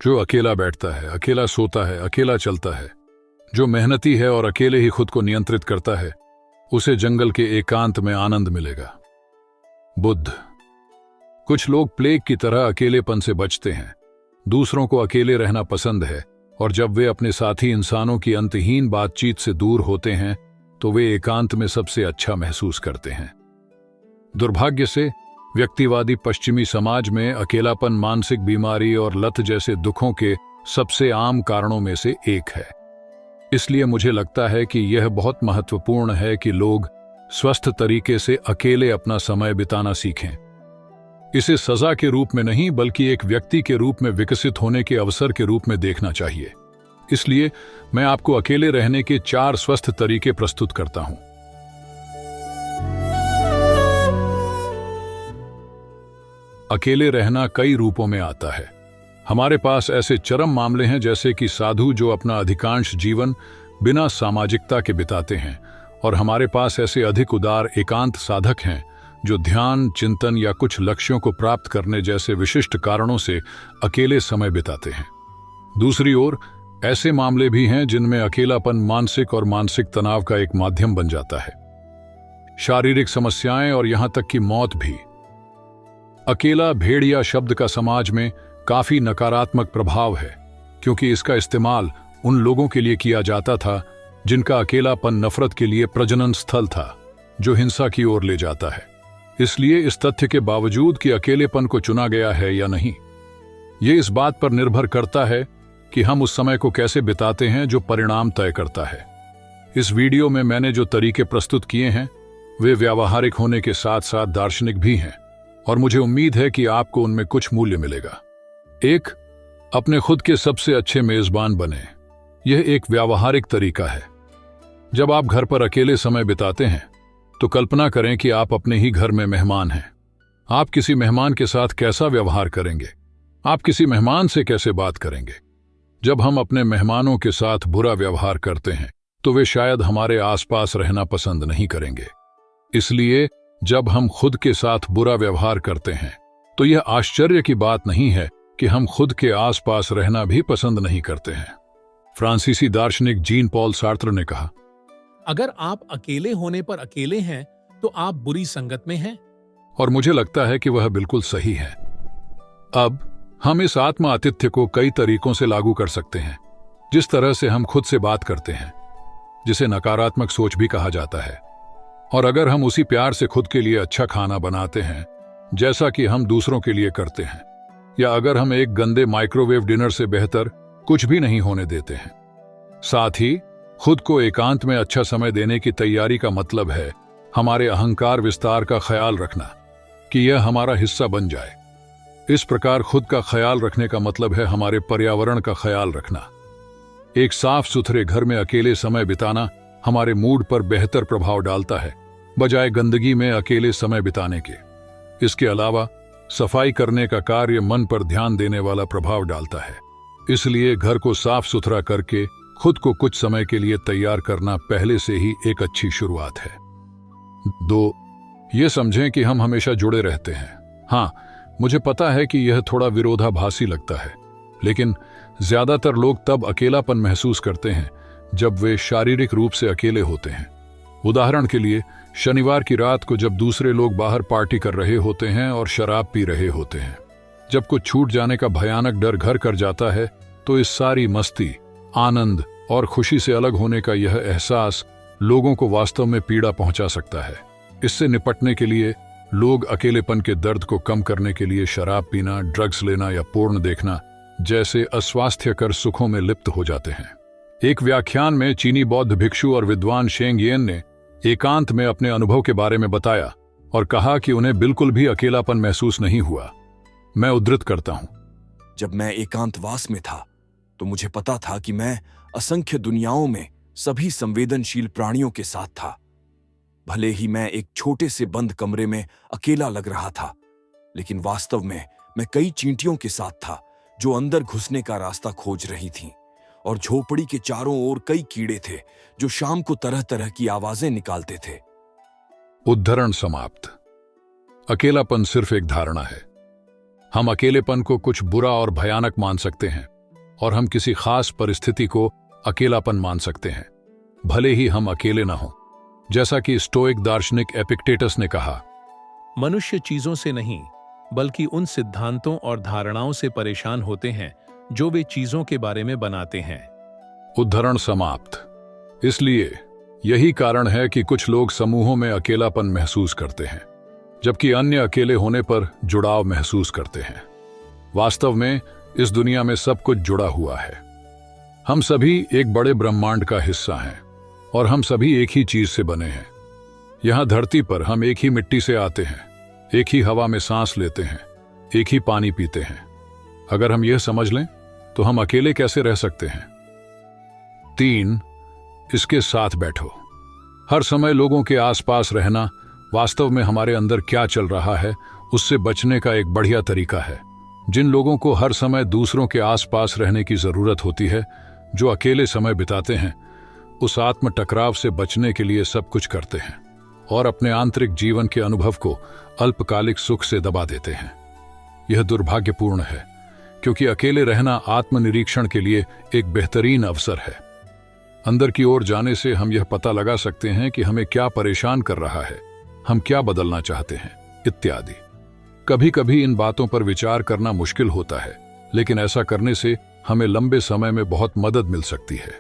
जो अकेला बैठता है, अकेला सोता है, अकेला चलता है, जो मेहनती है और अकेले ही खुद को नियंत्रित करता है, उसे जंगल के एकांत में आनंद मिलेगा। बुद्ध। कुछ लोग प्लेग की तरह अकेलेपन से बचते हैं। दूसरों को अकेले रहना पसंद है, और जब वे अपने साथी इंसानों की अंतहीन बातचीत से दूर होते हैं तो वे एकांत में सबसे अच्छा महसूस करते हैं। दुर्भाग्य से व्यक्तिवादी पश्चिमी समाज में अकेलापन मानसिक बीमारी और लत जैसे दुखों के सबसे आम कारणों में से एक है। इसलिए मुझे लगता है कि यह बहुत महत्वपूर्ण है कि लोग स्वस्थ तरीके से अकेले अपना समय बिताना सीखें। इसे सजा के रूप में नहीं, बल्कि एक व्यक्ति के रूप में विकसित होने के अवसर के रूप में देखना चाहिए। इसलिए मैं आपको अकेले रहने के 4 स्वस्थ तरीके प्रस्तुत करता हूं। अकेले रहना कई रूपों में आता है। हमारे पास ऐसे चरम मामले हैं, जैसे कि साधु जो अपना अधिकांश जीवन बिना सामाजिकता के बिताते हैं, और हमारे पास ऐसे अधिक उदार एकांत साधक हैं जो ध्यान, चिंतन या कुछ लक्ष्यों को प्राप्त करने जैसे विशिष्ट कारणों से अकेले समय बिताते हैं। दूसरी ओर ऐसे मामले भी हैं जिनमें अकेलापन मानसिक और मानसिक तनाव का एक माध्यम बन जाता है। शारीरिक समस्याएं और यहां तक कि मौत भी। अकेला भेड़िया शब्द का समाज में काफी नकारात्मक प्रभाव है, क्योंकि इसका इस्तेमाल उन लोगों के लिए किया जाता था जिनका अकेलापन नफरत के लिए प्रजनन स्थल था, जो हिंसा की ओर ले जाता है। इसलिए इस तथ्य के बावजूद कि अकेलेपन को चुना गया है या नहीं, ये इस बात पर निर्भर करता है कि हम उस समय को कैसे बिताते हैं, जो परिणाम तय करता है। इस वीडियो में मैंने जो तरीके प्रस्तुत किए हैं वे व्यावहारिक होने के साथ साथ दार्शनिक भी हैं, और मुझे उम्मीद है कि आपको उनमें कुछ मूल्य मिलेगा। 1. अपने खुद के सबसे अच्छे मेजबान बने। यह एक व्यावहारिक तरीका है। जब आप घर पर अकेले समय बिताते हैं तो कल्पना करें कि आप अपने ही घर में मेहमान हैं। आप किसी मेहमान के साथ कैसा व्यवहार करेंगे? आप किसी मेहमान से कैसे बात करेंगे? जब हम अपने मेहमानों के साथ बुरा व्यवहार करते हैं तो वे शायद हमारे आसपास रहना पसंद नहीं करेंगे। इसलिए जब हम खुद के साथ बुरा व्यवहार करते हैं तो यह आश्चर्य की बात नहीं है कि हम खुद के आसपास रहना भी पसंद नहीं करते हैं। फ्रांसीसी दार्शनिक जीन पॉल सार्त्र ने कहा, अगर आप अकेले होने पर अकेले हैं तो आप बुरी संगत में हैं। और मुझे लगता है कि वह बिल्कुल सही है। अब हम इस आत्म आतिथ्य को कई तरीकों से लागू कर सकते हैं। जिस तरह से हम खुद से बात करते हैं, जिसे नकारात्मक सोच भी कहा जाता है, और अगर हम उसी प्यार से खुद के लिए अच्छा खाना बनाते हैं जैसा कि हम दूसरों के लिए करते हैं, या अगर हम एक गंदे माइक्रोवेव डिनर से बेहतर कुछ भी नहीं होने देते हैं। साथ ही खुद को एकांत में अच्छा समय देने की तैयारी का मतलब है हमारे अहंकार विस्तार का ख्याल रखना, कि यह हमारा हिस्सा बन जाए। इस प्रकार खुद का ख्याल रखने का मतलब है हमारे पर्यावरण का ख्याल रखना। एक साफ सुथरे घर में अकेले समय बिताना हमारे मूड पर बेहतर प्रभाव डालता है, बजाय गंदगी में अकेले समय बिताने के। इसके अलावा सफाई करने का कार्य मन पर ध्यान देने वाला प्रभाव डालता है। इसलिए घर को साफ सुथरा करके खुद को कुछ समय के लिए तैयार करना पहले से ही एक अच्छी शुरुआत है। 2. ये समझें कि हम हमेशा जुड़े रहते हैं। हाँ, मुझे पता है कि यह थोड़ा विरोधाभासी लगता है, लेकिन ज्यादातर लोग तब अकेलापन महसूस करते हैं जब वे शारीरिक रूप से अकेले होते हैं। उदाहरण के लिए, शनिवार की रात को जब दूसरे लोग बाहर पार्टी कर रहे होते हैं और शराब पी रहे होते हैं। जब कुछ छूट जाने का भयानक डर घर कर जाता है तो इस सारी मस्ती, आनंद और खुशी से अलग होने का यह एहसास लोगों को वास्तव में पीड़ा पहुंचा सकता है। इससे निपटने के लिए लोग अकेलेपन के दर्द को कम करने के लिए शराब पीना, ड्रग्स लेना या पोर्न देखना जैसे अस्वास्थ्यकर सुखों में लिप्त हो जाते हैं। एक व्याख्यान में चीनी बौद्ध भिक्षु और विद्वान शेंग येन ने एकांत में अपने अनुभव के बारे में बताया और कहा कि उन्हें बिल्कुल भी अकेलापन महसूस नहीं हुआ। मैं उद्धृत करता हूं, जब मैं एकांतवास में था तो मुझे पता था कि मैं असंख्य दुनियाओं में सभी संवेदनशील प्राणियों के साथ था। भले ही मैं एक छोटे से बंद कमरे में अकेला लग रहा था, लेकिन वास्तव में मैं कई चींटियों के साथ था जो अंदर घुसने का रास्ता खोज रही थीं, और झोपड़ी के चारों ओर कई कीड़े थे जो शाम को तरह तरह की आवाजें निकालते थे। उद्धरण समाप्त। अकेलापन सिर्फ एक धारणा है। हम अकेलेपन को कुछ बुरा और भयानक मान सकते हैं, और हम किसी खास परिस्थिति को अकेलापन मान सकते हैं, भले ही हम अकेले ना हों। जैसा कि स्टोइक दार्शनिक एपिक्टेटस ने कहा, मनुष्य चीजों से नहीं बल्कि उन सिद्धांतों और धारणाओं से परेशान होते हैं जो वे चीजों के बारे में बनाते हैं। उद्धरण समाप्त। इसलिए यही कारण है कि कुछ लोग समूहों में अकेलापन महसूस करते हैं, जबकि अन्य अकेले होने पर जुड़ाव महसूस करते हैं। वास्तव में इस दुनिया में सब कुछ जुड़ा हुआ है। हम सभी एक बड़े ब्रह्मांड का हिस्सा हैं और हम सभी एक ही चीज से बने हैं। यहाँ धरती पर हम एक ही मिट्टी से आते हैं, एक ही हवा में सांस लेते हैं, एक ही पानी पीते हैं। अगर हम यह समझ लें तो हम अकेले कैसे रह सकते हैं। 3. इसके साथ बैठो। हर समय लोगों के आसपास रहना वास्तव में हमारे अंदर क्या चल रहा है उससे बचने का एक बढ़िया तरीका है। जिन लोगों को हर समय दूसरों के आसपास रहने की जरूरत होती है, जो अकेले समय बिताते हैं, उस आत्म टकराव से बचने के लिए सब कुछ करते हैं और अपने आंतरिक जीवन के अनुभव को अल्पकालिक सुख से दबा देते हैं। यह दुर्भाग्यपूर्ण है, क्योंकि अकेले रहना आत्मनिरीक्षण के लिए एक बेहतरीन अवसर है। अंदर की ओर जाने से हम यह पता लगा सकते हैं कि हमें क्या परेशान कर रहा है, हम क्या बदलना चाहते हैं, इत्यादि। कभी कभी इन बातों पर विचार करना मुश्किल होता है, लेकिन ऐसा करने से हमें लंबे समय में बहुत मदद मिल सकती है।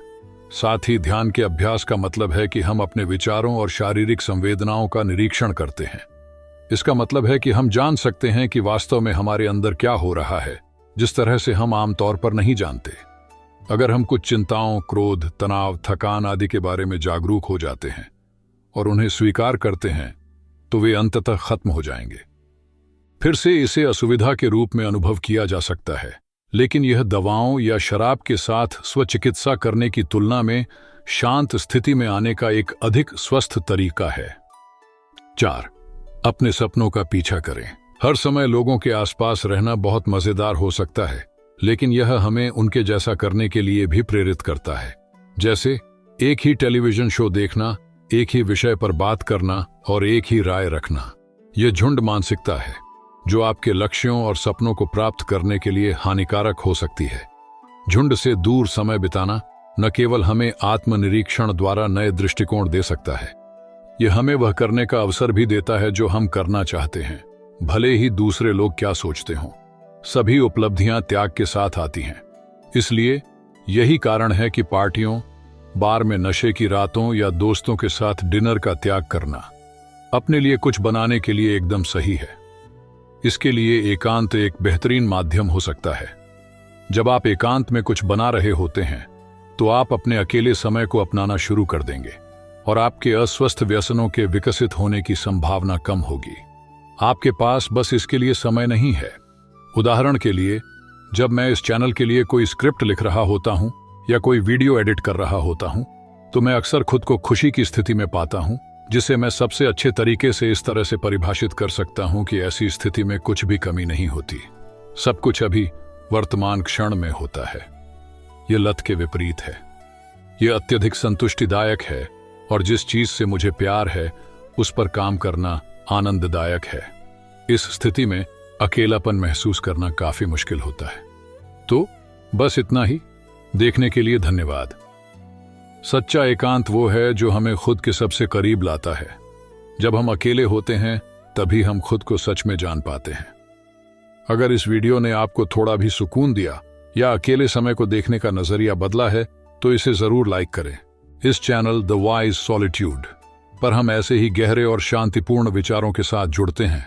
साथ ही ध्यान के अभ्यास का मतलब है कि हम अपने विचारों और शारीरिक संवेदनाओं का निरीक्षण करते हैं। इसका मतलब है कि हम जान सकते हैं कि वास्तव में हमारे अंदर क्या हो रहा है, जिस तरह से हम आमतौर पर नहीं जानते। अगर हम कुछ चिंताओं, क्रोध, तनाव, थकान आदि के बारे में जागरूक हो जाते हैं और उन्हें स्वीकार करते हैं, तो वे अंततः खत्म हो जाएंगे। फिर से इसे असुविधा के रूप में अनुभव किया जा सकता है, लेकिन यह दवाओं या शराब के साथ स्वचिकित्सा करने की तुलना में शांत स्थिति में आने का एक अधिक स्वस्थ तरीका है। 4. अपने सपनों का पीछा करें। हर समय लोगों के आसपास रहना बहुत मजेदार हो सकता है, लेकिन यह हमें उनके जैसा करने के लिए भी प्रेरित करता है। जैसे एक ही टेलीविजन शो देखना, एक ही विषय पर बात करना और एक ही राय रखना। यह झुंड मानसिकता है जो आपके लक्ष्यों और सपनों को प्राप्त करने के लिए हानिकारक हो सकती है। झुंड से दूर समय बिताना न केवल हमें आत्मनिरीक्षण द्वारा नए दृष्टिकोण दे सकता है, यह हमें वह करने का अवसर भी देता है जो हम करना चाहते हैं, भले ही दूसरे लोग क्या सोचते हों। सभी उपलब्धियां त्याग के साथ आती हैं। इसलिए यही कारण है कि पार्टियों, बार में नशे की रातों या दोस्तों के साथ डिनर का त्याग करना अपने लिए कुछ बनाने के लिए एकदम सही है। इसके लिए एकांत एक बेहतरीन माध्यम हो सकता है। जब आप एकांत में कुछ बना रहे होते हैं, तो आप अपने अकेले समय को अपनाना शुरू कर देंगे और आपके अस्वस्थ व्यसनों के विकसित होने की संभावना कम होगी। आपके पास बस इसके लिए समय नहीं है। उदाहरण के लिए, जब मैं इस चैनल के लिए कोई स्क्रिप्ट लिख रहा होता हूं या कोई वीडियो एडिट कर रहा होता हूं, तो मैं अक्सर खुद को खुशी की स्थिति में पाता हूं, जिसे मैं सबसे अच्छे तरीके से इस तरह से परिभाषित कर सकता हूं कि ऐसी स्थिति में कुछ भी कमी नहीं होती। सब कुछ अभी वर्तमान क्षण में होता है। यह लत के विपरीत है। यह अत्यधिक संतुष्टिदायक है और जिस चीज से मुझे प्यार है उस पर काम करना आनंददायक है। इस स्थिति में अकेलापन महसूस करना काफी मुश्किल होता है। तो बस इतना ही। देखने के लिए धन्यवाद। सच्चा एकांत वो है जो हमें खुद के सबसे करीब लाता है। जब हम अकेले होते हैं तभी हम खुद को सच में जान पाते हैं। अगर इस वीडियो ने आपको थोड़ा भी सुकून दिया या अकेले समय को देखने का नजरिया बदला है तो इसे जरूर लाइक करें। इस चैनल द वाइज सॉलिट्यूड पर हम ऐसे ही गहरे और शांतिपूर्ण विचारों के साथ जुड़ते हैं।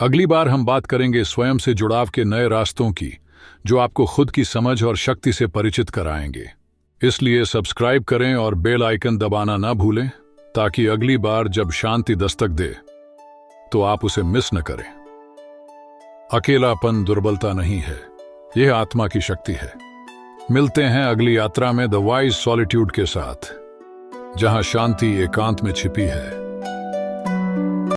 अगली बार हम बात करेंगे स्वयं से जुड़ाव के नए रास्तों की, जो आपको खुद की समझ और शक्ति से परिचित कराएंगे। इसलिए सब्सक्राइब करें और बेल आइकन दबाना ना भूलें, ताकि अगली बार जब शांति दस्तक दे तो आप उसे मिस न करें। अकेलापन दुर्बलता नहीं है, यह आत्मा की शक्ति है। मिलते हैं अगली यात्रा में द वाइज सॉलिट्यूड के साथ, जहां शांति एकांत में छिपी है।